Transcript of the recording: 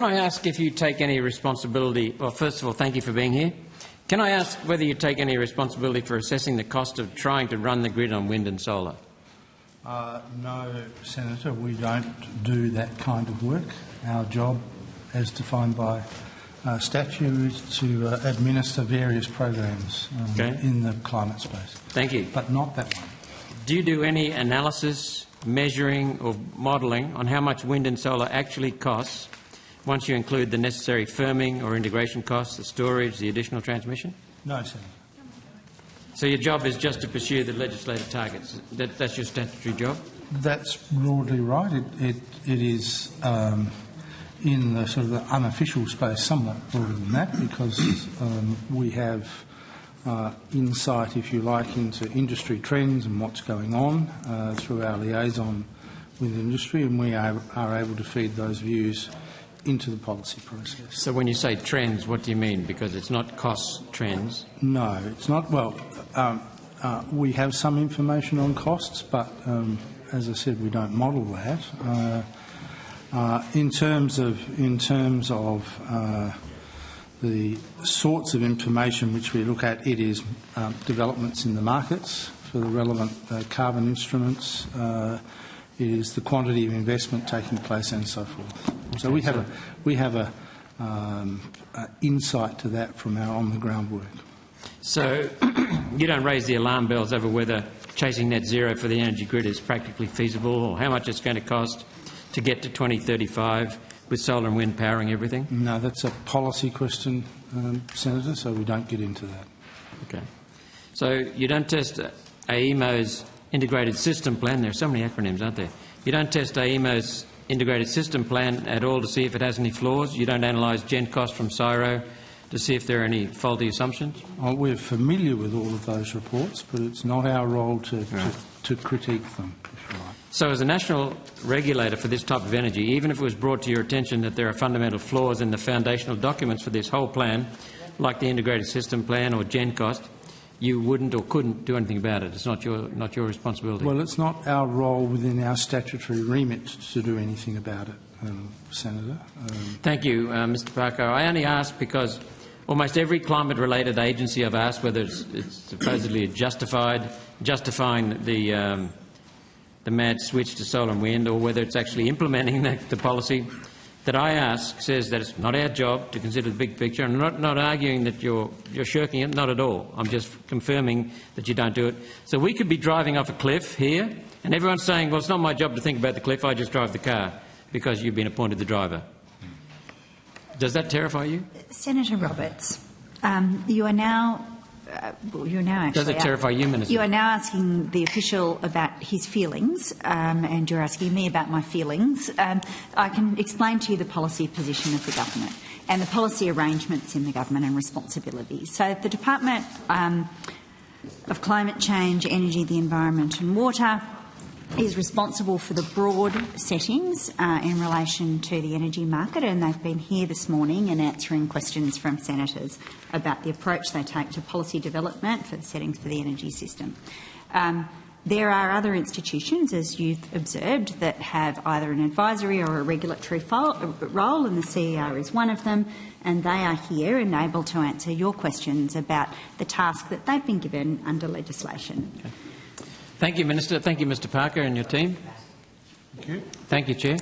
Can I ask if you take any responsibility? Well, first of all, thank you for being here. Can I ask whether you take any responsibility for assessing the cost of trying to run the grid on wind and solar? No, Senator, we don't do that kind of work. Our job, as defined by statute, is to administer various programs in the climate space. Thank you. But not that one. Do you do any analysis, measuring or modelling on how much wind and solar actually costs once you include the necessary firming or integration costs, the storage, the additional transmission? No, Senator. So your job is just to pursue the legislative targets? That's your statutory job? That's broadly right. It is in the sort of the unofficial space somewhat broader than that, because we have insight, if you like, into industry trends and what's going on through our liaison with industry, and we are able to feed those views into the policy process. So when you say trends, what do you mean? Because it's not cost trends. No, it's not. Well, we have some information on costs, but as I said, we don't model that. In terms of the sorts of information which we look at, it is developments in the markets for the relevant carbon instruments. It is the quantity of investment taking place and so forth. So we have a insight to that from our on-the-ground work. So you don't raise the alarm bells over whether chasing net zero for the energy grid is practically feasible, or how much it's going to cost to get to 2035 with solar and wind powering everything? No, that's a policy question, Senator, so we don't get into that. Okay. So you don't test AEMO's integrated system plan. There are so many acronyms, aren't there? You don't test AEMO's integrated system plan at all to see if it has any flaws? You don't analyse gen cost from CSIRO to see if there are any faulty assumptions? We're familiar with all of those reports, but it's not our role to critique them, if you like. So as a national regulator for this type of energy, even if it was brought to your attention that there are fundamental flaws in the foundational documents for this whole plan, like the integrated system plan or gen cost, you wouldn't or couldn't do anything about it. It's not your responsibility. Well, it's not our role within our statutory remit to do anything about it, Senator. Thank you, Mr Parker. I only ask because almost every climate-related agency I've asked whether it's supposedly justifying the mad switch to solar and wind, or whether it's actually implementing the policy that I ask, says that it's not our job to consider the big picture. I'm not arguing that you're shirking it, not at all. I'm just confirming that you don't do it. So we could be driving off a cliff here, and everyone's saying, well, it's not my job to think about the cliff, I just drive the car, because you've been appointed the driver. Does that terrify you? Senator Roberts, you are now actually... Does it terrify you, Minister? You are now asking the official about his feelings, and you're asking me about my feelings. I can explain to you the policy position of the government and the policy arrangements in the government and responsibilities. So the Department of Climate Change, Energy, the Environment and Water is responsible for the broad settings in relation to the energy market, and they've been here this morning and answering questions from senators about the approach they take to policy development for the settings for the energy system. There are other institutions, as you've observed, that have either an advisory or a regulatory role, and the CER is one of them, and they are here and able to answer your questions about the task that they've been given under legislation. Okay. Thank you, Minister. Thank you, Mr Parker and your team. Thank you. Thank you, Chair.